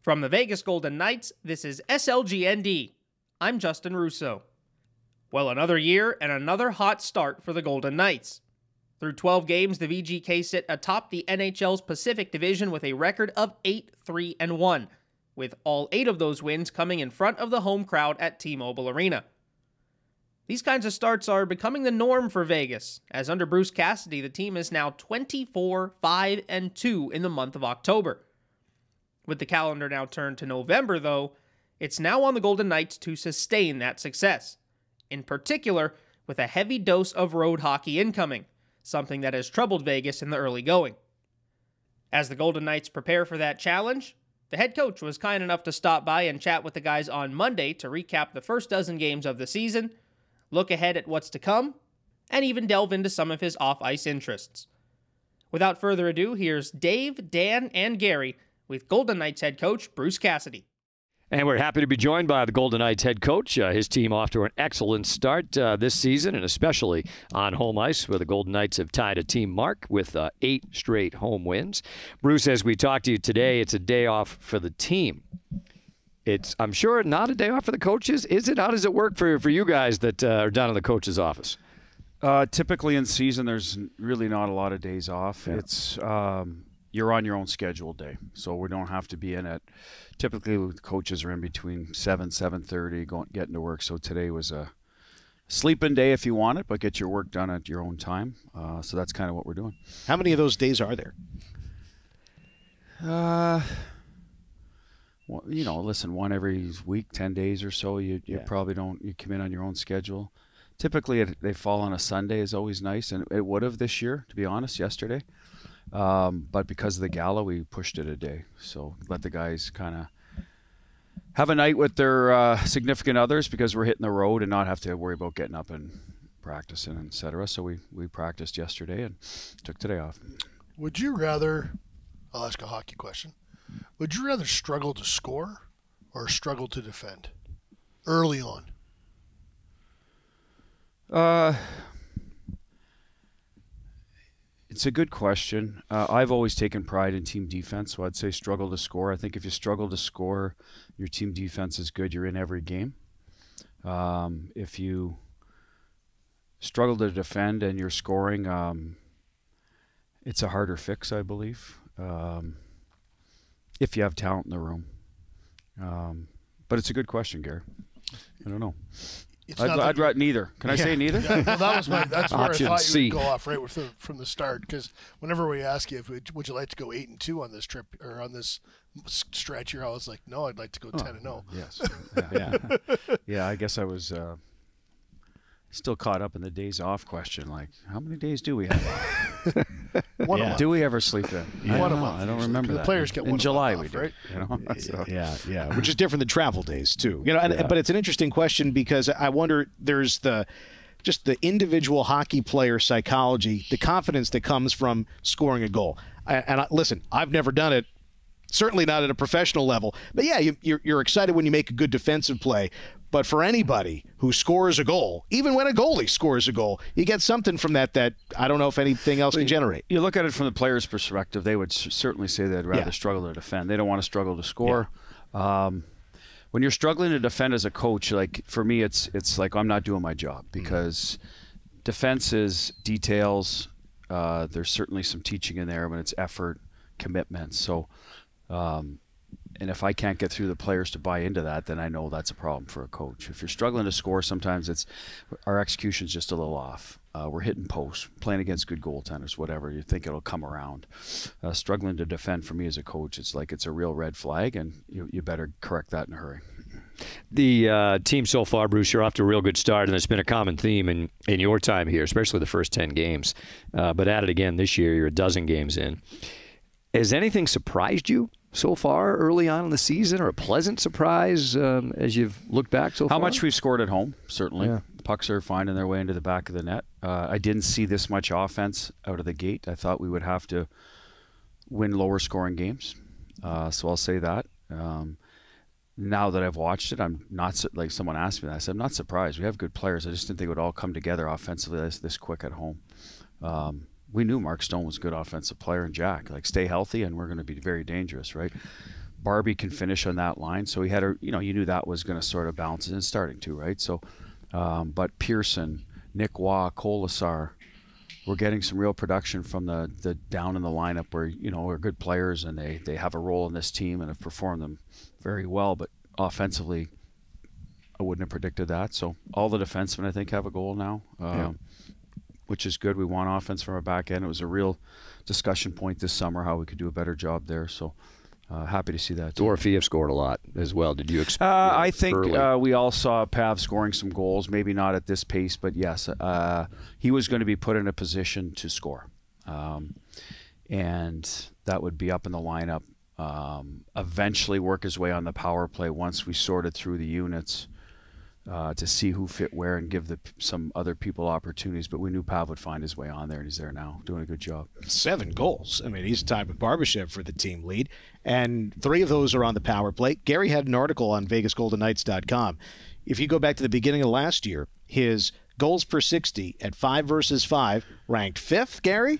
From the Vegas Golden Knights, this is SLGND. I'm Justin Russo. Well, another year and another hot start for the Golden Knights. Through 12 games, the VGK sit atop the NHL's Pacific Division with a record of 8-3-1, with all 8 of those wins coming in front of the home crowd at T-Mobile Arena. These kinds of starts are becoming the norm for Vegas, as under Bruce Cassidy, the team is now 24-5-2 in the month of October. With the calendar now turned to November, though, it's now on the Golden Knights to sustain that success, in particular with a heavy dose of road hockey incoming, something that has troubled Vegas in the early going. As the Golden Knights prepare for that challenge, the head coach was kind enough to stop by and chat with the guys on Monday to recap the first dozen games of the season, look ahead at what's to come, and even delve into some of his off-ice interests. Without further ado, here's Dave, Dan, and Gary with Golden Knights head coach Bruce Cassidy. And we're happy to be joined by the Golden Knights head coach. His team off to an excellent start this season, and especially on home ice, where the Golden Knights have tied a team mark with 8 straight home wins. Bruce, as we talk to you today, it's a day off for the team. It's, I'm sure, not a day off for the coaches. Is it? How does it work for you guys that are down in the coach's office? Typically in season, there's really not a lot of days off. Yeah. It's you're on your own scheduled day, so we don't have to be in at. Typically, the coaches are in between 7:30, getting to work. So today was a sleeping day if you want it, but get your work done at your own time. So that's kind of what we're doing. How many of those days are there? Well, you know, listen, one every week, 10 days or so. You probably don't. You come in on your own schedule. Typically, they fall on a Sunday is always nice, and it would have this year, to be honest, yesterday. But because of the gala, we pushed it a day. So let the guys kind of have a night with their significant others, because we're hitting the road and not have to worry about getting up and practicing, et cetera. So we practiced yesterday and took today off. Would you rather, I'll ask a hockey question, would you rather struggle to score or struggle to defend early on? It's a good question. I've always taken pride in team defense, so I'd say struggle to score. I think if you struggle to score, your team defense is good. You're in every game. If you struggle to defend and you're scoring, it's a harder fix, I believe, if you have talent in the room. But it's a good question, Gary. I don't know. I'd write neither. Can I say neither? Yeah, well, that's where Option I thought C. you would go off right from the start, because whenever we ask you, would you like to go 8-2 on this trip or on this stretch, you're always like, no, I'd like to go 10-0. Yes. Yeah. I guess I was still caught up in the days off question. Like, how many days do we have? One a month. Do we ever sleep in? One a month. I don't remember that. The players get one in July. off, We did, right? you know? So. Yeah, which is different than travel days too. You know, but it's an interesting question, because I wonder, there's just the individual hockey player psychology, the confidence that comes from scoring a goal. Listen, I've never done it. Certainly not at a professional level. But yeah, you're excited when you make a good defensive play. But for anybody who scores a goal, even when a goalie scores a goal, you get something from that I don't know if anything else can generate. You look at it from the player's perspective, they would certainly say they'd rather struggle to defend. They don't want to struggle to score. Yeah. When you're struggling to defend as a coach, like for me, it's like I'm not doing my job, because defense is details. There's certainly some teaching in there, but it's effort, commitment. So and if I can't get through the players to buy into that, then I know that's a problem for a coach. If you're struggling to score, sometimes our execution's just a little off. We're hitting posts, playing against good goaltenders, whatever. You think it'll come around. Struggling to defend for me as a coach, it's like it's a real red flag, and you better correct that in a hurry. The team so far, Bruce, you're off to a real good start, and it's been a common theme in your time here, especially the first 10 games. But at it again this year, you're a dozen games in. Has anything surprised you so far early on in the season, or a pleasant surprise as you've looked back so far? How much we've scored at home, certainly. Yeah. Pucks are finding their way into the back of the net. I didn't see this much offense out of the gate. I thought we would have to win lower scoring games. So I'll say that. Now that I've watched it, I'm not, like someone asked me that, I said, I'm not surprised. We have good players. I just didn't think it would all come together offensively this quick at home. We knew Mark Stone was a good offensive player, and Jack, like, stay healthy and we're going to be very dangerous, right? Barbie can finish on that line. So he had you knew that was going to sort of balance and starting to, right? So, but Pearson, Nick Waugh, Colasar, we're getting some real production from the down in the lineup where, are good players and they have a role in this team and have performed them very well. But offensively, I wouldn't have predicted that. So all the defensemen, I think, have a goal now, which is good. We want offense from our back end. It was a real discussion point this summer how we could do a better job there. So happy to see that. Dorofeev scored a lot as well. Did you expect? I think we all saw Pav scoring some goals, maybe not at this pace, but yes, he was going to be put in a position to score. And that would be up in the lineup. Eventually work his way on the power play once we sorted through the units to see who fit where and give some other people opportunities. But we knew Pav would find his way on there, and he's there now, doing a good job. 7 goals. I mean, he's tied with Barbashev for the team lead, and 3 of those are on the power play. Gary had an article on VegasGoldenKnights.com. If you go back to the beginning of last year, his goals per 60 at 5 versus 5 ranked 5th, Gary?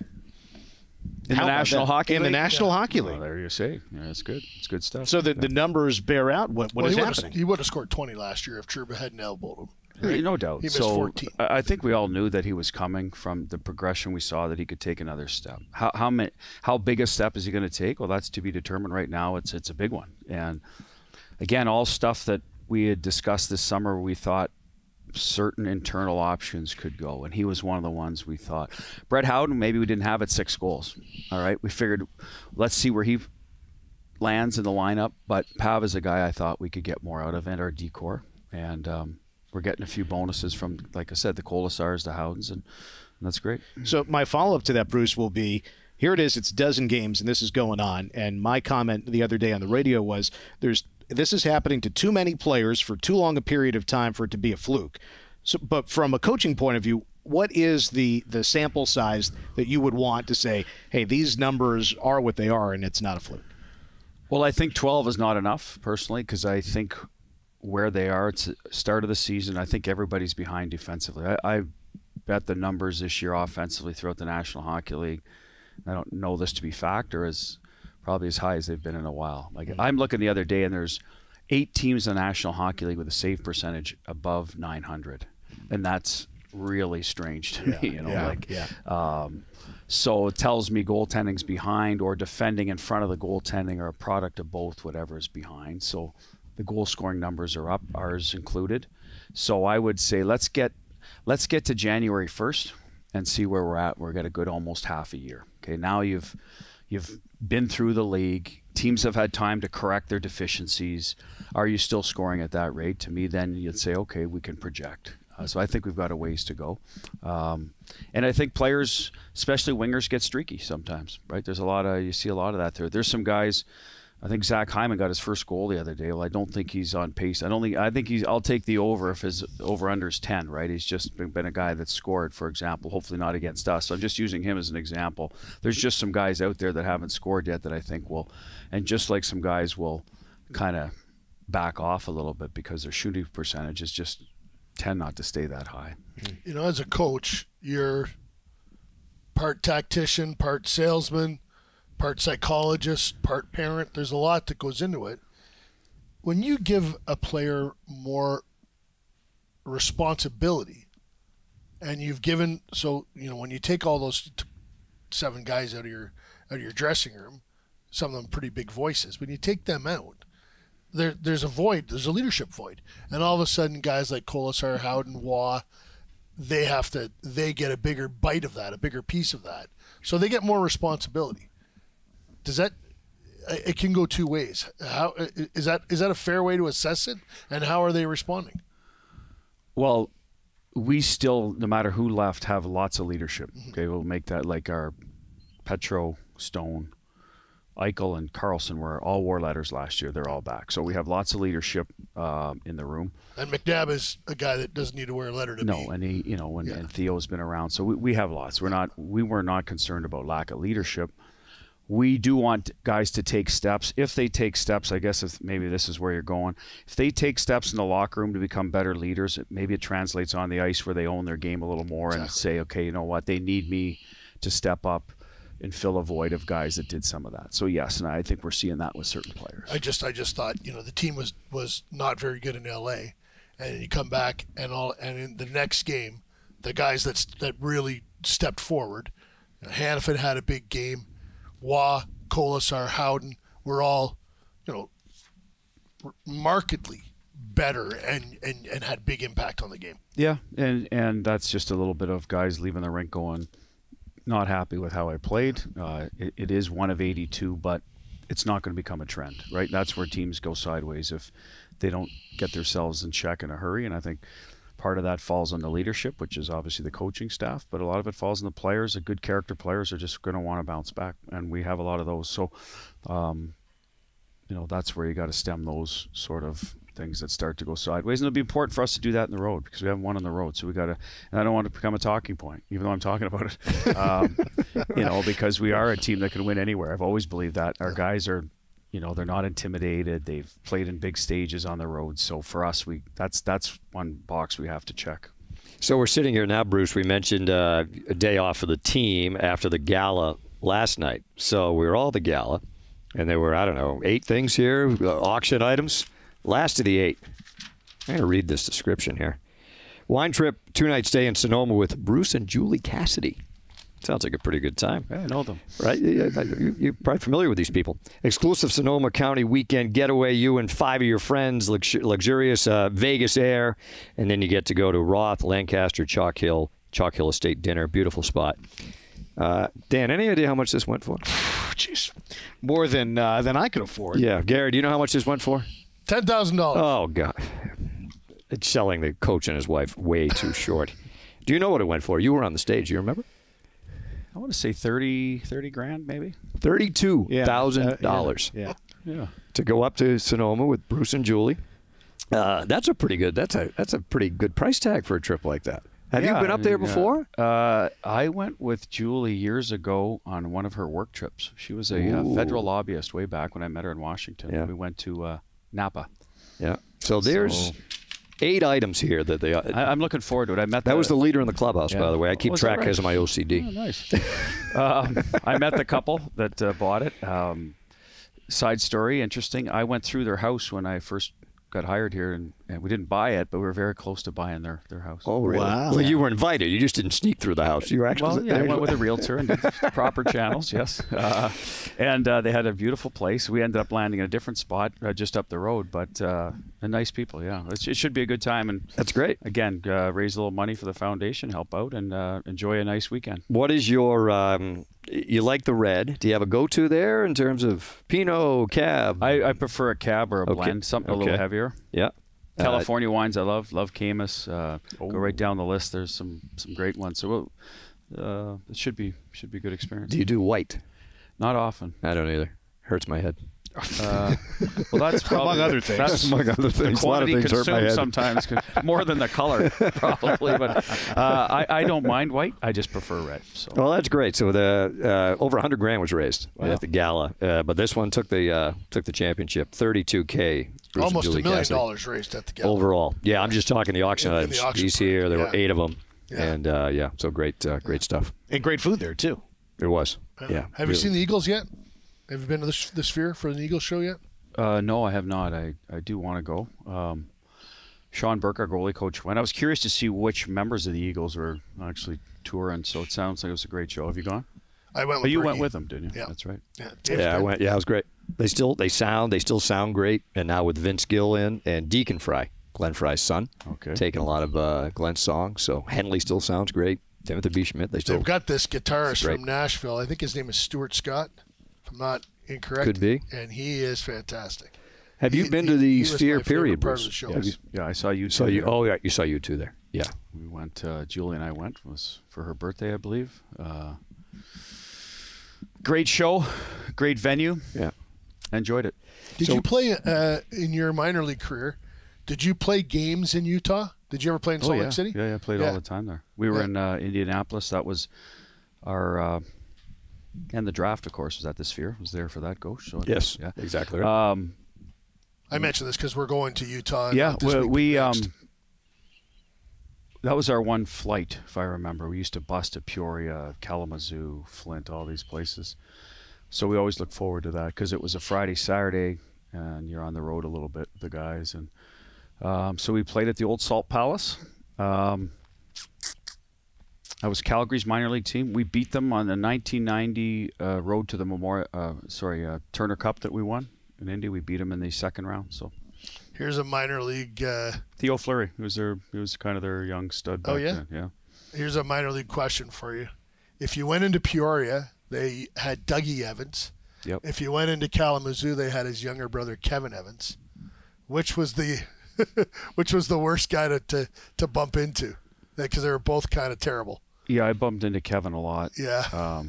In the National Hockey League? In the National Hockey League. Well, there you say. Yeah, that's good. It's good stuff. So the numbers bear out what is happening. He would have scored 20 last year if Trouba hadn't elbowed him. Right? No doubt. He missed 14. I think we all knew that he was coming from the progression we saw, that he could take another step. How big a step is he going to take? Well, that's to be determined right now. It's a big one. And again, all stuff that we had discussed this summer, we thought certain internal options could go, and he was one of the ones we thought. Brett Howden, maybe we didn't have at 6 goals. All right, we figured let's see where he lands in the lineup, but Pav is a guy I thought we could get more out of, and our decor, and we're getting a few bonuses from, like I said, the Colasars, the Howdens, and that's great. So my follow-up to that, Bruce, will be, here it is, it's a dozen games and this is going on, and my comment the other day on the radio was this is happening to too many players for too long a period of time for it to be a fluke. So, but from a coaching point of view, what is the sample size that you would want to say, hey, these numbers are what they are and it's not a fluke? Well, I think 12 is not enough, personally, because I think where they are, it's the start of the season, I think everybody's behind defensively. I bet the numbers this year offensively throughout the National Hockey League, I don't know this to be fact, or is probably as high as they've been in a while. Like I'm looking the other day, and there's 8 teams in the National Hockey League with a save percentage above 900, and that's really strange to me. So it tells me goaltending's behind, or defending in front of the goaltending, or a product of both, whatever is behind. So the goal scoring numbers are up, ours included. So I would say let's get to January 1st and see where we're at. We're got a good almost half a year. Okay, now you've been through the league. Teams have had time to correct their deficiencies. Are you still scoring at that rate? To me, then you'd say, okay, we can project. So I think we've got a ways to go. And I think players, especially wingers, get streaky sometimes, right? You see a lot of that there. There's some guys, I think Zach Hyman got his first goal the other day. Well, I don't think he's on pace. I think I'll take the over if his over-under is 10, right? He's just been a guy that's scored, for example, hopefully not against us. So I'm just using him as an example. There's just some guys out there that haven't scored yet that I think will, and just like some guys will kind of back off a little bit because their shooting percentages just tend not to stay that high. You know, as a coach, you're part tactician, part salesman, part psychologist, part parent. There's a lot that goes into it. When you give a player more responsibility, and you've given, so, you know, when you take all those 7 guys out of your dressing room, some of them pretty big voices, when you take them out, there's a void, there's a leadership void. And all of a sudden guys like Colasar, Howden, Waugh, they get a bigger bite of that, a bigger piece of that. So they get more responsibility. It can go 2 ways. How is that a fair way to assess it, and how are they responding? Well, we still, no matter who left, have lots of leadership. Okay, we'll make that, like our Petro, Stone, Eichel, and Carlson wore letters last year. They're all back. So we have lots of leadership in the room. And McNabb is a guy that doesn't need to wear a letter to me. No, and he, and Theo's been around. So we have lots. We were not concerned about lack of leadership. We do want guys to take steps. If they take steps, I guess if maybe this is where you're going. If they take steps in the locker room to become better leaders, maybe it translates on the ice where they own their game a little more and say, okay, you know what, they need me to step up and fill a void of guys that did some of that. So yes, and I think we're seeing that with certain players. I just thought, the team was not very good in LA, and you come back and in the next game, the guys that really stepped forward, Hannafin had a big game, Waugh, Colasar, Howden were all, markedly better and had big impact on the game. Yeah, and that's just a little bit of guys leaving the rink going, not happy with how I played. It is one of 82, but it's not going to become a trend, right? That's where teams go sideways if they don't get themselves in check in a hurry. And I think part of that falls on the leadership, which is obviously the coaching staff, but a lot of it falls on the players. The good character players are just going to want to bounce back, and we have a lot of those. So, that's where you got to stem those sort of things that start to go sideways. And it'll be important for us to do that in the road because we haven't won on the road. So we got to, and I don't want to become a talking point, even though I'm talking about it, because we are a team that can win anywhere. I've always believed that. Our guys are, they're not intimidated. They've played in big stages on the road. So for us, that's one box we have to check. So we're sitting here now, Bruce. We mentioned a day off for the team after the gala last night. So we were all at the gala, and there were, 8 things here, auction items. Last of the 8. I'm going to read this description here. Wine trip, 2-night stay in Sonoma with Bruce and Julie Cassidy. Sounds like a pretty good time. Yeah, I know them. Right? You're probably familiar with these people. Exclusive Sonoma County weekend getaway, you and 5 of your friends, luxurious Vegas air, and then you get to go to Roth, Lancaster, Chalk Hill Estate dinner. Beautiful spot. Dan, any idea how much this went for? Jeez. More than I could afford. Yeah. Gary, do you know how much this went for? $10,000. Oh, God. It's selling the coach and his wife way too short. Do you know what it went for? You were on the stage. You remember? I want to say 30 grand, maybe. $32,000. Yeah. To go up to Sonoma with Bruce and Julie. That's a pretty good price tag for a trip like that. Have you been up there before? I went with Julie years ago on one of her work trips. She was a federal lobbyist way back when I met her in Washington. Yeah. We went to Napa. Yeah. So there's 8 items here that they. I'm looking forward to it. That was the leader in the clubhouse, by the way. I keep track because of my OCD. Oh, nice. I met the couple that bought it. Side story, interesting. I went through their house when I first got hired here, and we didn't buy it, but we were very close to buying their house. Oh, really? Wow. Well, you were invited. You just didn't sneak through the house. You were actually I went with a realtor and did proper channels, yes. And they had a beautiful place. We ended up landing in a different spot just up the road, but nice people, yeah. It should be a good time. And that's great. Again, raise a little money for the foundation, help out, and enjoy a nice weekend. What is your... you like the red. Do you have a go-to there in terms of Pinot, Cab? I prefer a Cab or a blend, something a little heavier. Yeah. California wines I love Camus. Go right down the list. There's some great ones. So it should be a good experience. Do you do white? Not often. I don't either. Hurts my head. Well, that's probably among other things. That's among other things. The quantity a lot of things hurt my head. Sometimes more than the color, probably. But I don't mind white. I just prefer red. So. Well, that's great. So the over $100,000 was raised at the gala, but this one took the championship. $32K. Almost $1 million raised at the gala overall. Yeah, I'm just talking the auction items. He's here. There were 8 of them, and so great stuff. And great food there too. It was. Yeah. Have you seen the Eagles yet? Have you been to the Sphere for an Eagles show yet? No, I have not. I do want to go. Sean Burke, our goalie coach, went. I was curious to see which members of the Eagles were actually touring, so it sounds like it was a great show. Have you gone? I went with But you Berkey. went with them, didn't you? Yeah. That's right. Yeah, I went. Yeah, it was great. They still sound great, and now with Vince Gill in and Deacon Fry, Glenn Fry's son, taking a lot of Glenn's songs. So Henley still sounds great. Timothy B. Schmidt, they've got this guitarist from Nashville. I think his name is Stuart Scott, if I'm not incorrect. Could be. And he is fantastic. Have you been to the Sphere period, Bruce? Yeah, I saw you. You saw you two there. Yeah. We went. Julie and I went. It was for her birthday, I believe. Great show, great venue. Yeah, enjoyed it. Did you play in your minor league career? Did you play games in Utah? Did you ever play in Salt Lake City? Yeah, I played all the time there. We were in Indianapolis. That was our and the draft, of course, was at the Sphere. Was there for that, Ghost? So yes, exactly right. I mentioned this because we're going to Utah. Yeah, that was our one flight, if I remember. We used to bus to Peoria, Kalamazoo, Flint, all these places. So we always look forward to that because it was a Friday, Saturday, and you're on the road a little bit with the guys. And so we played at the old Salt Palace. I was Calgary's minor league team. We beat them on the 1990 road to the Turner Cup that we won in Indy. We beat them in the second round. So here's a minor league. Theo Fleury, he was kind of their young stud back then. Yeah. Here's a minor league question for you. If you went into Peoria, they had Dougie Evans. Yep. If you went into Kalamazoo, they had his younger brother Kevin Evans. Which was the worst guy to bump into? Because they were both kind of terrible. Yeah, I bumped into Kevin a lot. Yeah.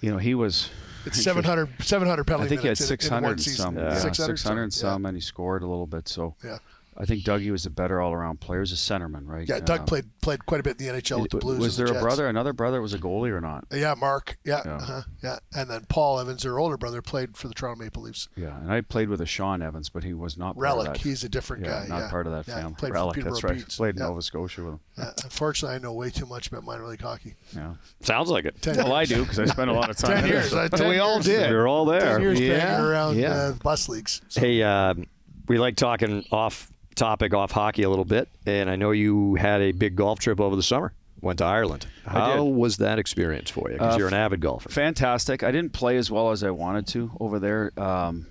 He was. It's 700 penalty I think he had minutes 600 in and season. some. Yeah. 600 and some, and he scored a little bit. So yeah. I think Dougie was a better all-around player. He was a centerman, right? Yeah, Doug played quite a bit in the NHL with the Blues. Was there and the Jets. another brother was a goalie or not? Yeah, Mark. Yeah, Yeah. yeah. And then Paul Evans, their older brother, played for the Toronto Maple Leafs. Yeah, and I played with a Sean Evans, but he was not Relic. part of that. He's a different guy. Not part of that family. Played Relic, for that's Peterborough right. Petes. Played in Nova Scotia with him. Unfortunately, I know way too much about minor league hockey. Yeah. Sounds like it. 10 Well, I years. do because I spent a lot of time 10 in years. it. 10 we all years. did. We were all 10 there. years Yeah. banging around Yeah. bus leagues. So. Hey, we like talking off topic, off hockey a little bit, and I know you had a big golf trip over the summer. Went to Ireland. How was that experience for you? Because you're an avid golfer. Fantastic. I didn't play as well as I wanted to over there, and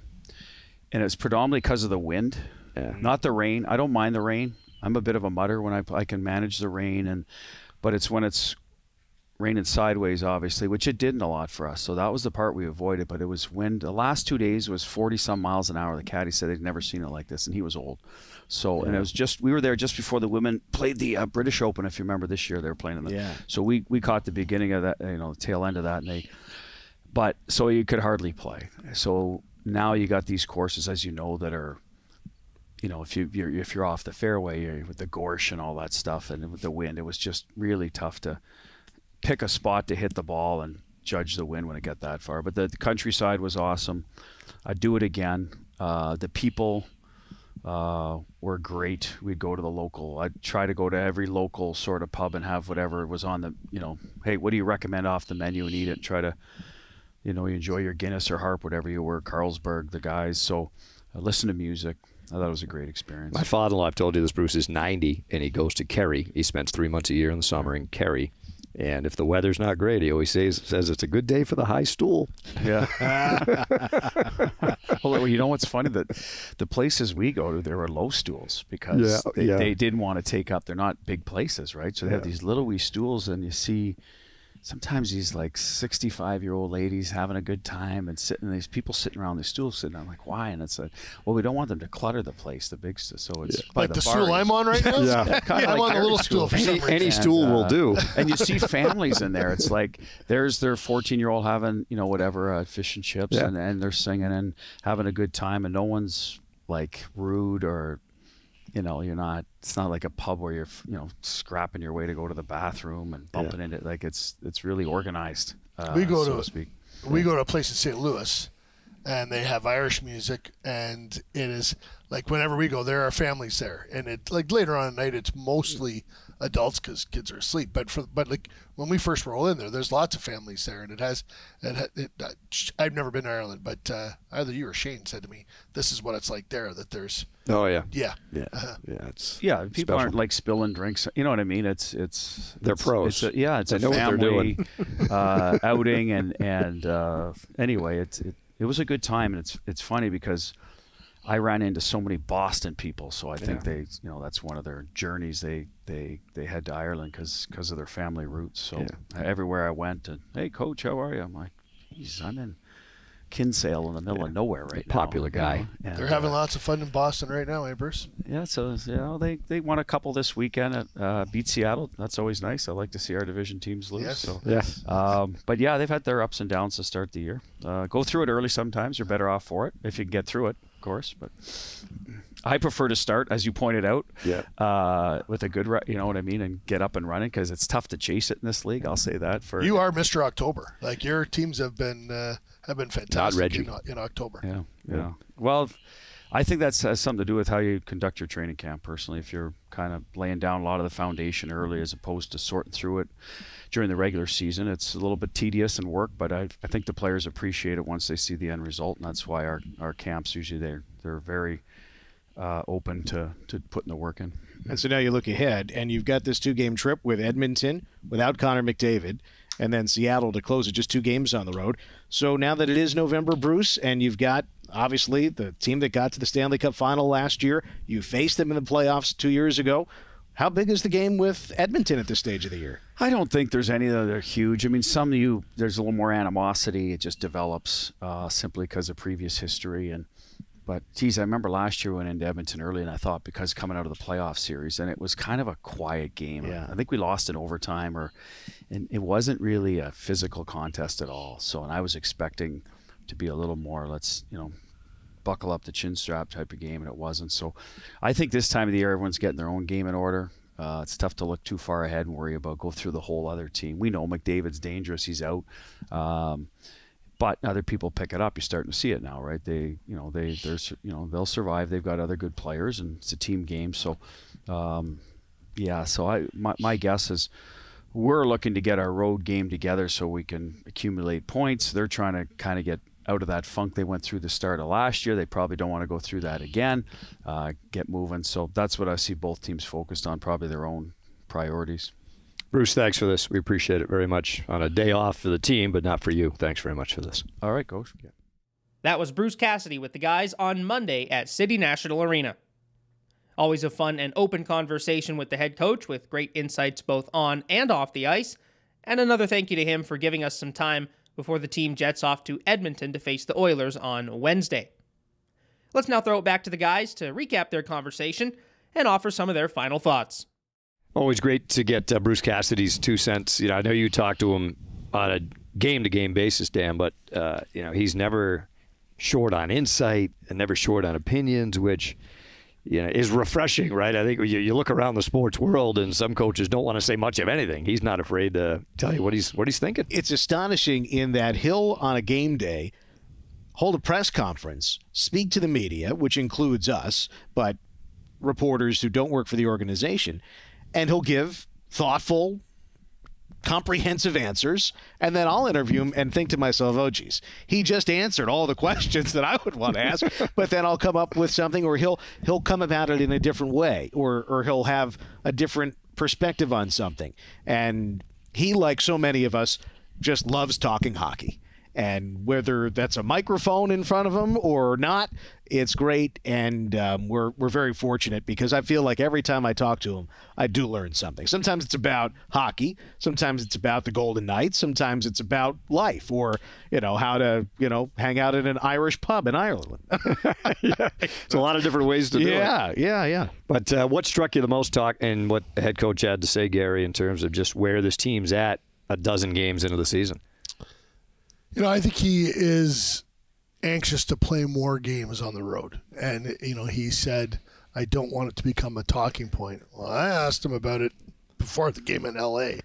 it was predominantly because of the wind, not the rain. I don't mind the rain. I'm a bit of a mutter when I can manage the rain, but it's when it's raining sideways, obviously, which it didn't a lot for us. So that was the part we avoided. But it was wind. The last 2 days was 40-some miles an hour. The caddy said they'd never seen it like this, and he was old. So and it was we were there just before the women played the British Open. If you remember this year, they were playing in the. Yeah. So we caught the beginning of that, the tail end of that, but so you could hardly play. So now you got these courses, as you know, that are. If you're off the fairway with the gorse and all that stuff, and with the wind, it was just really tough to pick a spot to hit the ball and judge the wind when it got that far. But the countryside was awesome. I'd do it again. The people were great. We'd go to the local. I'd try to go to every local sort of pub and have whatever was on the, hey, what do you recommend off the menu and eat it? Try to, you enjoy your Guinness or Harp, whatever you were, Carlsberg, the guys. So listen to music. I thought it was a great experience. My father-in-law, I've told you this, Bruce, is 90, and he goes to Kerry. He spends 3 months a year in the summer in Kerry. And if the weather's not great, he always says it's a good day for the high stool. Yeah. Well, you know what's funny? That the places we go to, there were low stools because they didn't want to take up. They're not big places, right? So they have these little wee stools, and you see sometimes these like 65-year-old ladies having a good time and these people sitting around the stools sitting. I'm like, why? And it's like, well, we don't want them to clutter the place, the big so it's by Like the bar. stool I'm on right now? I'm on the little stool for some reason. Any stool will do. And you see families in there. It's like there's their 14-year-old having, whatever, fish and chips, and they're singing and having a good time, and no one's like rude or, you're not. It's not like a pub where you're, scrapping your way to go to the bathroom and bumping into it. Like it's really organized. We go so to to speak. We go to a place in St. Louis, and they have Irish music, and it is like whenever we go, there are families there, and it like later on at night, it's mostly adults because kids are asleep. But like when we first roll in there, there's lots of families there, and I've never been to Ireland, but either you or Shane said to me, this is what it's like there. That there's Oh yeah. It's People special. aren't like spilling drinks. You know what I mean? It's They're pros. It's They a know what they're family doing. outing, and anyway, it was a good time, and it's funny because I ran into so many Boston people, so I think they, that's one of their journeys. They head to Ireland because of their family roots. So everywhere I went, and hey, coach, how are you? I'm like, geez, I'm in Kinsale in the middle of nowhere right now. Popular guy. And, they're having lots of fun in Boston right now, eh, Bruce? Yeah, so they won a couple this weekend at beat Seattle. That's always nice. I like to see our division teams lose. Yes. So. Yes. But yeah, they've had their ups and downs to start the year. Go through it early sometimes. You're better off for it if you can get through it, of course. But I prefer to start, as you pointed out, with a good, you know what I mean, and get up and running because it's tough to chase it in this league. I'll say that. You are Mr. October. Like your teams have been fantastic Not Reggie. in October. Yeah. Well, I think that has something to do with how you conduct your training camp, personally. If you're kind of laying down a lot of the foundation early as opposed to sorting through it during the regular season, it's a little bit tedious and work, but I think the players appreciate it once they see the end result, and that's why our camps usually they're very open to putting the work in. And so now you look ahead, and you've got this 2-game trip with Edmonton without Connor McDavid, and then Seattle to close it, just 2 games on the road. So now that it is November, Bruce, and you've got, obviously, the team that got to the Stanley Cup final last year, you faced them in the playoffs 2 years ago. How big is the game with Edmonton at this stage of the year? I don't think there's any that are huge. I mean, there's a little more animosity. It just develops simply because of previous history. But, geez, I remember last year we went into Edmonton early, and I thought because coming out of the playoff series, and it was kind of a quiet game. Yeah. I think we lost in overtime, and it wasn't really a physical contest at all. And I was expecting to be a little more, buckle up the chin strap type of game, and it wasn't. So I think this time of the year, everyone's getting their own game in order. It's tough to look too far ahead and worry about go through the whole other team. We know McDavid's dangerous; he's out. But other people pick it up. You're starting to see it now, right? They'll survive. They've got other good players, and it's a team game. So, my guess is we're looking to get our road game together so we can accumulate points. They're trying to kind of get out of that funk they went through the start of last year. They probably don't want to go through that again. Get moving. So that's what I see both teams focused on, probably their own priorities. Bruce, thanks for this. We appreciate it very much. On a day off for the team, but not for you. Thanks very much for this. All right, Coach. Yeah. That was Bruce Cassidy with the guys on Monday at City National Arena. Always a fun and open conversation with the head coach with great insights both on and off the ice. And another thank you to him for giving us some time before the team jets off to Edmonton to face the Oilers on Wednesday. Let's now throw it back to the guys to recap their conversation and offer some of their final thoughts. Always great to get Bruce Cassidy's 2 cents. I know you talk to him on a game-to-game basis, Dan, but he's never short on insight and never short on opinions, which is refreshing, right? I think you look around the sports world, and some coaches don't want to say much of anything. He's not afraid to tell you what he's thinking. It's astonishing in that he'll, on a game day, hold a press conference, speak to the media, which includes us, but reporters who don't work for the organization, and he'll give thoughtful, comprehensive answers, and then I'll interview him and think to myself, oh, geez, he just answered all the questions that I would want to ask, but then I'll come up with something, or he'll come about it in a different way, or he'll have a different perspective on something. And he, like so many of us, just loves talking hockey. And whether that's a microphone in front of him or not, it's great. And we're very fortunate because I feel like every time I talk to him, I do learn something. Sometimes it's about hockey. Sometimes it's about the Golden Knights. Sometimes it's about life or, how to, hang out in an Irish pub in Ireland. Yeah. It's a lot of different ways to do it. Yeah. But what struck you the most, and what the head coach had to say, Gary, in terms of just where this team's at a dozen games into the season? I think he is anxious to play more games on the road. And, he said, I don't want it to become a talking point. Well, I asked him about it before the game in L.A.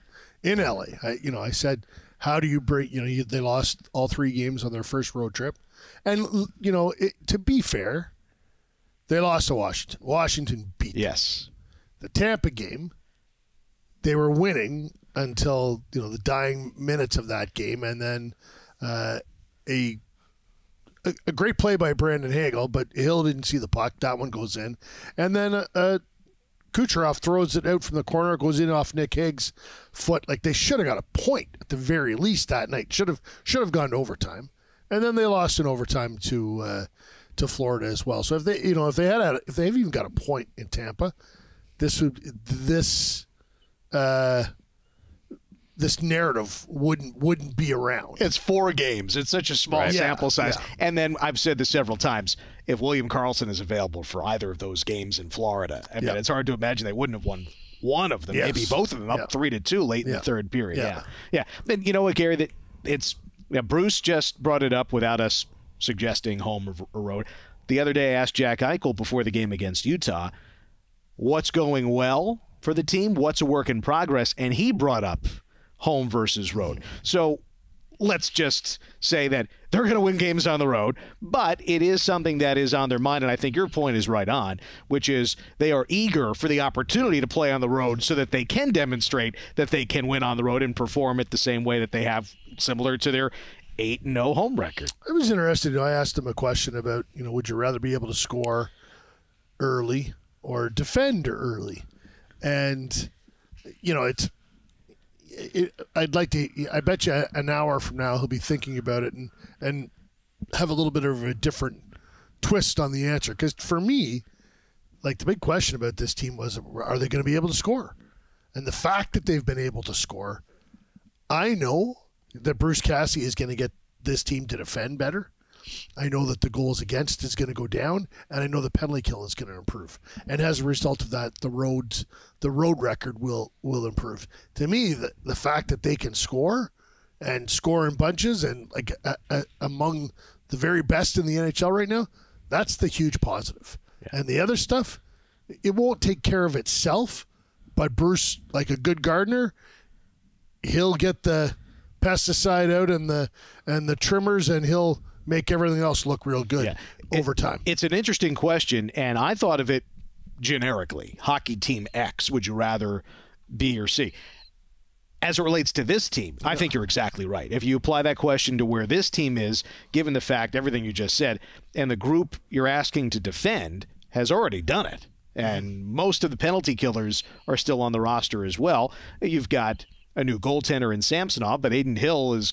I said, how do you break, they lost all 3 games on their first road trip. And, to be fair, they lost to Washington. Washington beat them. Yes. The Tampa game, they were winning until, the dying minutes of that game. And then a great play by Brandon Hagel, but Hill didn't see the puck. That one goes in. And then Kucherov throws it out from the corner, goes in off Nick Higgs' foot. Like, they should have got a point at the very least that night. Should have gone to overtime. And then they lost in overtime to Florida as well. So if they have even got a point in Tampa, this narrative wouldn't be around. It's 4 games. It's such a small sample size. Yeah. And then I've said this several times, if William Karlsson is available for either of those games in Florida, it's hard to imagine they wouldn't have won one of them, maybe both of them, up 3-2 late in the third period. Yeah. Then you know what, Gary, Bruce just brought it up without us suggesting home or road. The other day I asked Jack Eichel before the game against Utah, what's going well for the team? What's a work in progress? And he brought up home versus road. So let's just say that they're going to win games on the road, but it is something that is on their mind, and I think your point is right on, which is they are eager for the opportunity to play on the road so that they can demonstrate that they can win on the road and perform it the same way that they have, similar to their 8-0 home record. I was interested. I asked him a question about, would you rather be able to score early or defend early? And, I'd like to. I bet you an hour from now he'll be thinking about it and have a little bit of a different twist on the answer. Because for me, like, the big question about this team was, are they going to be able to score? And the fact that they've been able to score, I know that Bruce Cassidy is going to get this team to defend better. I know that the goals against is going to go down, and I know the penalty kill is going to improve. And as a result of that, the road record will improve. To me, the fact that they can score and score in bunches and like among the very best in the NHL right now, that's the huge positive. Yeah. And the other stuff, it won't take care of itself, but Bruce, like a good gardener, he'll get the pesticide out and the trimmers, and he'll make everything else look real good over time. It's an interesting question, and I thought of it generically. Hockey team X, would you rather B or C? As it relates to this team, I think you're exactly right. If you apply that question to where this team is, given the fact, everything you just said, and the group you're asking to defend has already done it, and most of the penalty killers are still on the roster as well. You've got a new goaltender in Samsonov, but Adin Hill is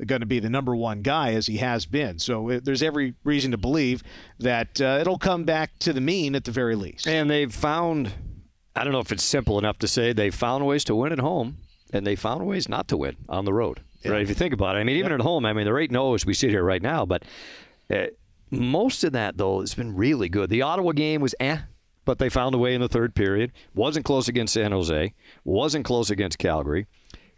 going to be the number one guy, as he has been. So there's every reason to believe that it'll come back to the mean at the very least. And they've found, I don't know if it's simple enough to say, they've found ways to win at home, and they found ways not to win on the road. Yeah. Right? If you think about it, I mean, even at home, I mean, they're 8-0 as we sit here right now, but most of that, though, has been really good. The Ottawa game was but they found a way in the third period. Wasn't close against San Jose. Wasn't close against Calgary.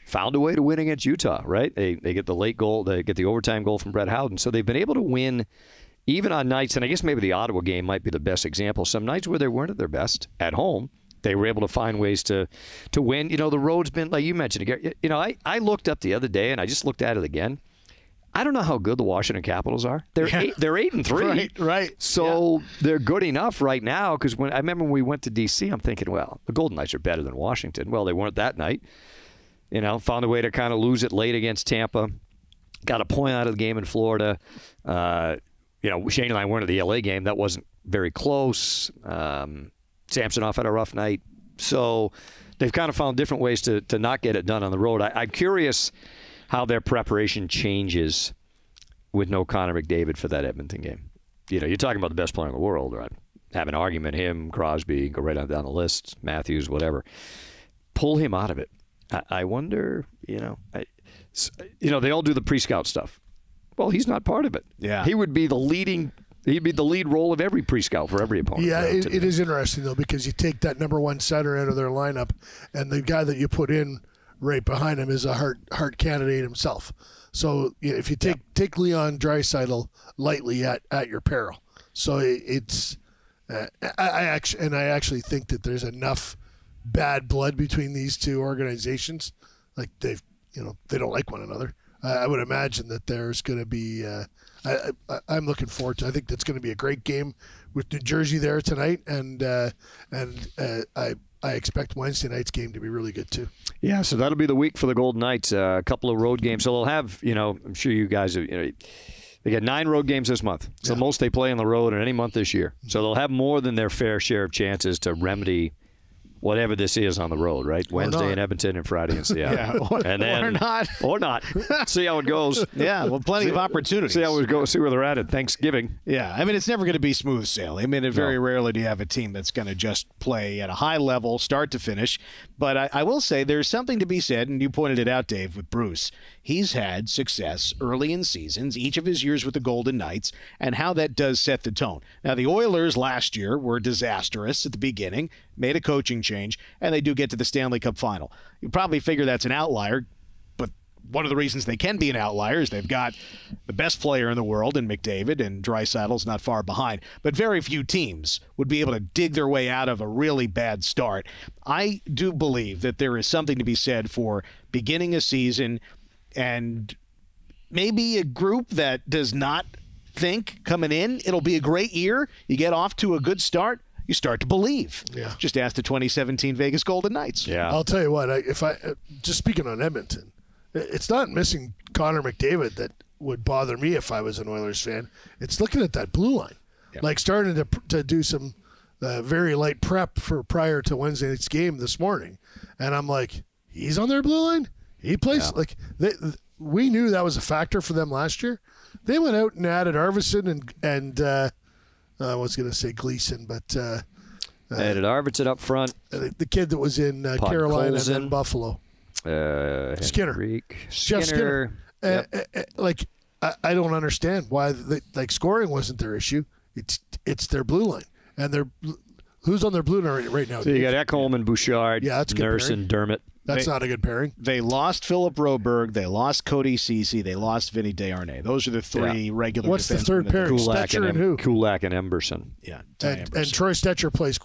Found a way to win against Utah, right? They get the late goal. They get the overtime goal from Brett Howden. So they've been able to win even on nights, and I guess maybe the Ottawa game might be the best example. Some nights where they weren't at their best at home, they were able to find ways to win. The road's been, like you mentioned, I looked up the other day, and I just looked at it again. I don't know how good the Washington Capitals are. They're 8-3. Right. So they're good enough right now, because I remember when we went to D.C., I'm thinking, well, the Golden Knights are better than Washington. Well, they weren't that night. Found a way to kind of lose it late against Tampa. Got a point out of the game in Florida. Shane and I weren't at the LA game. That wasn't very close. Samsonov had a rough night. So they've kind of found different ways to not get it done on the road. I'm curious how their preparation changes with no Connor McDavid for that Edmonton game. You're talking about the best player in the world, right? Have an argument, him, Crosby, go right on down the list, Matthews, whatever. Pull him out of it. I wonder, they all do the pre-scout stuff. Well, he's not part of it. Yeah. He would be the lead role of every pre-scout for every opponent. Yeah, it is interesting, though, because you take that number one center out of their lineup, and the guy that you put in right behind him is a Hart candidate himself. So if you take Leon Draisaitl lightly at your peril. So it's I actually think that there's enough bad blood between these two organizations. Like they don't like one another. I would imagine that there's going to be. I'm looking forward to. I think that's going to be a great game with New Jersey there tonight, and I expect Wednesday night's game to be really good too. Yeah, so that'll be the week for the Golden Knights. A couple of road games. So they'll have, I'm sure you guys, they got 9 road games this month. It's the most they play on the road in any month this year. So they'll have more than their fair share of chances to remedy whatever this is on the road, right? Wednesday in Edmonton and Friday in Seattle. Or not. See how it goes. Yeah, well, plenty of opportunities. See how it goes. See where they're at Thanksgiving. Yeah, I mean, it's never going to be smooth sailing. I mean, very rarely do you have a team that's going to just play at a high level, start to finish. But I will say there's something to be said, and you pointed it out, Dave, with Bruce. He's had success early in seasons, each of his years with the Golden Knights, and how that does set the tone. Now, the Oilers last year were disastrous at the beginning, made a coaching change, and they do get to the Stanley Cup final. You probably figure that's an outlier, but one of the reasons they can be an outlier is they've got the best player in the world in McDavid, and Draisaitl's not far behind. But very few teams would be able to dig their way out of a really bad start. I do believe that there is something to be said for beginning a season and maybe a group that does not think coming in it'll be a great year. You get off to a good start, you start to believe. Yeah. Just ask the 2017 Vegas Golden Knights. Yeah. I'll tell you what, if I just speaking on Edmonton, it's not missing Connor McDavid that would bother me if I was an Oilers fan. It's looking at that blue line. Yep. Like starting to do some very light prep for prior to Wednesday night's game this morning. And I'm like, he's on their blue line? He plays like we knew that was a factor for them last year. They went out and added Arvidsson and I was going to say Gleason, but added Arvidsson up front. the kid that was in Carolina and then Buffalo. Skinner. Jeff Skinner. Like I don't understand why scoring wasn't their issue. It's their blue line, and who's on their blue line right now? So you got Ekholm and Bouchard. Yeah, that's a good Nurse pairing. and Dermott. That's not a good pairing. They lost Philip Broberg. They lost Cody Ceci. They lost Vinny Desharnais. Those are the three regular. What's the defensemen third that they- pairing? Kulak Stetcher and who? Kulak and Emberson. Yeah, And Troy Stetcher plays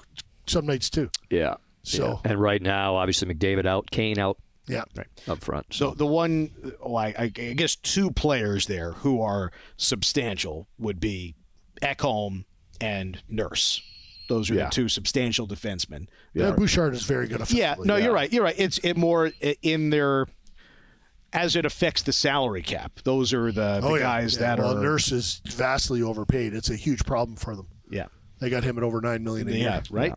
some nights too. Yeah. So And right now, obviously, McDavid out, Kane out yeah, up front. So the one, I guess, two players there who are substantial would be Ekholm and Nurse. Those are the two substantial defensemen. Bouchard is very good offensively. Yeah, no, you're right. You're right. It's more in their as it affects the salary cap. Those are the guys that are. Nurse is vastly overpaid. It's a huge problem for them. Yeah, they got him at over $9 million a year. Right.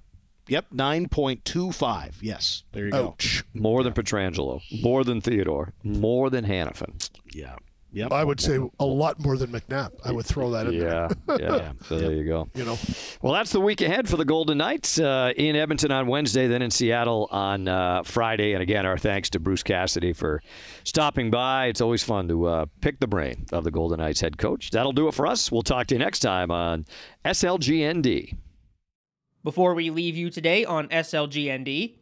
Yep, 9.25. Yes, there you go. More than Pietrangelo, more than Theodore, more than Hannafin. Yeah. Yep. I would say a lot more than McNabb. I would throw that in there. Yeah. So there you go. You know. Well, that's the week ahead for the Golden Knights in Edmonton on Wednesday, then in Seattle on Friday. And again, our thanks to Bruce Cassidy for stopping by. It's always fun to pick the brain of the Golden Knights head coach. That'll do it for us. We'll talk to you next time on SLGND. Before we leave you today on SLGND,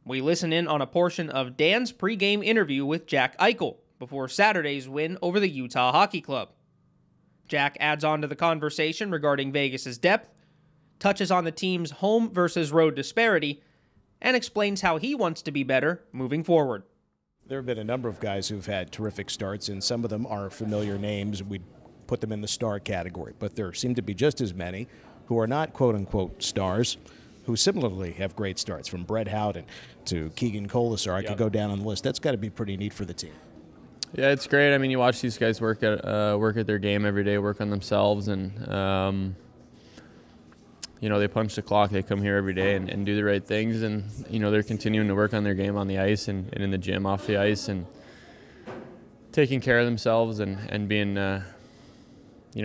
we listen in on a portion of Dan's pregame interview with Jack Eichel before Saturday's win over the Utah Hockey Club. Jack adds on to the conversation regarding Vegas's depth, touches on the team's home versus road disparity, and explains how he wants to be better moving forward. There have been a number of guys who've had terrific starts, and some of them are familiar names. We'd put them in the star category, but there seem to be just as many who are not quote-unquote stars, who similarly have great starts, from Brett Howden to Keegan Colasar. I could go down on the list. That's got to be pretty neat for the team. Yeah, it's great. I mean, you watch these guys work at their game every day, work on themselves, and they punch the clock. They come here every day and do the right things, and they're continuing to work on their game on the ice and in the gym off the ice, and taking care of themselves and being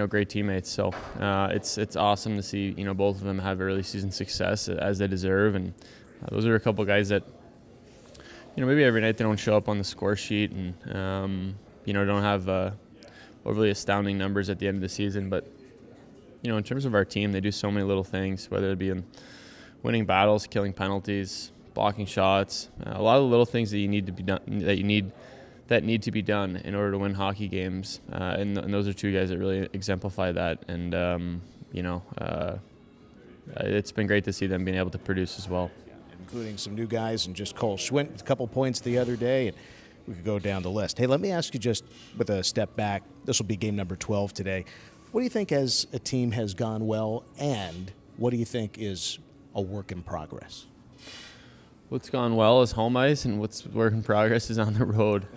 great teammates. So it's awesome to see both of them have early season success as they deserve, and those are a couple guys that. Maybe every night they don't show up on the score sheet and, don't have overly astounding numbers at the end of the season. But, in terms of our team, they do so many little things, whether it be in winning battles, killing penalties, blocking shots, a lot of the little things that you need to be done, that need to be done in order to win hockey games. And those are two guys that really exemplify that. And, it's been great to see them being able to produce as well. Including some new guys, and just Cole Schwint with a couple points the other day, and we could go down the list. Hey, let me ask you, just with a step back, this will be game number 12 today. What do you think as a team has gone well, and what do you think is a work in progress? What's gone well is home ice, and what's work in progress is on the road.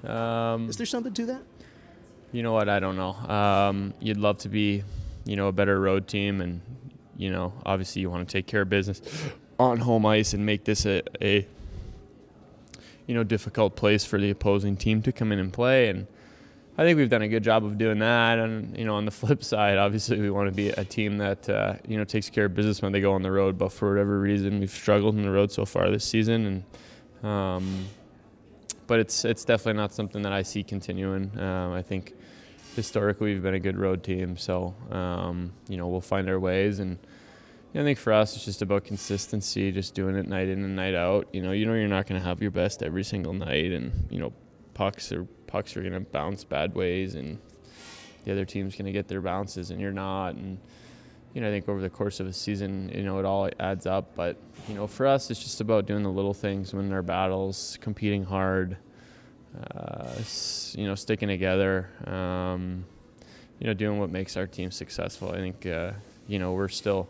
Is there something to that? You know what? I don't know. You'd love to be, a better road team, and, obviously you want to take care of business on home ice and make this a difficult place for the opposing team to come in and play. And I think we've done a good job of doing that. And, on the flip side, obviously we want to be a team that, takes care of business when they go on the road. But for whatever reason, we've struggled on the road so far this season. And but it's definitely not something that I see continuing. I think historically we've been a good road team. So, we'll find our ways. And I think for us, it's just about consistency, just doing it night in and night out. You're not going to have your best every single night, and pucks are going to bounce bad ways, and the other team's going to get their bounces, and you're not. And I think over the course of a season, it all adds up. But for us, it's just about doing the little things, winning our battles, competing hard, sticking together, doing what makes our team successful. I think, we're still,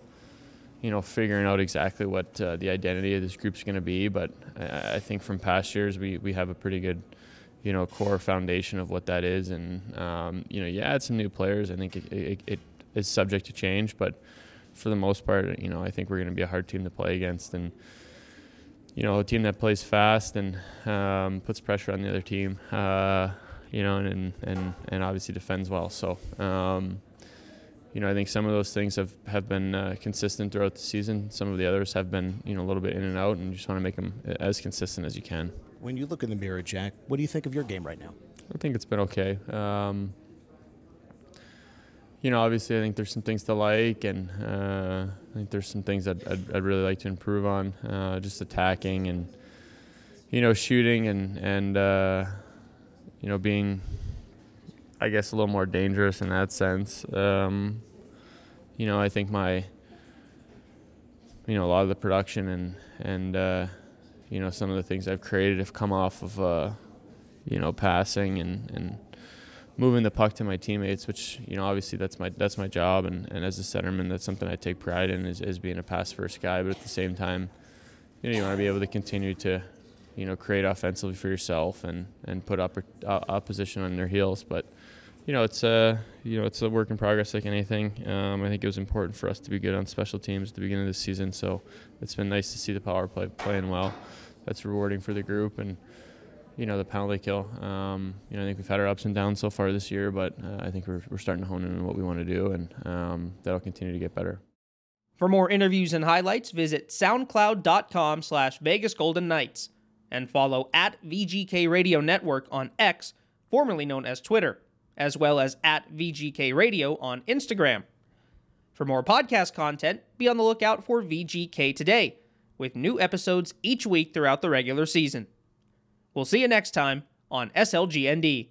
figuring out exactly what the identity of this group's going to be. But I think from past years, we have a pretty good, core foundation of what that is. And, add some new players. I think it is subject to change. But for the most part, I think we're going to be a hard team to play against. And, a team that plays fast and puts pressure on the other team, and obviously defends well. So, I think some of those things have been consistent throughout the season. Some of the others have been, a little bit in and out, and you just want to make them as consistent as you can. When you look in the mirror, Jack, what do you think of your game right now? I think it's been okay. Obviously I think there's some things to like, and I think there's some things that I'd really like to improve on, just attacking and, shooting and being, I guess, a little more dangerous in that sense. I think my, a lot of the production and some of the things I've created have come off of, passing and moving the puck to my teammates, which, obviously that's my job. And as a centerman, that's something I take pride in is being a pass-first guy. But at the same time, you want to be able to continue to, create offensively for yourself and put opposition on their heels. But, it's a work in progress like anything. I think it was important for us to be good on special teams at the beginning of the season. So it's been nice to see the power play playing well. That's rewarding for the group. And, the penalty kill. I think we've had our ups and downs so far this year, but I think we're starting to hone in on what we want to do, and that'll continue to get better. For more interviews and highlights, visit soundcloud.com/Vegas Golden Knights and follow @VGK Radio Network on X, formerly known as Twitter, as well as @VGK Radio on Instagram. For more podcast content, be on the lookout for VGK Today, with new episodes each week throughout the regular season. We'll see you next time on SLGND.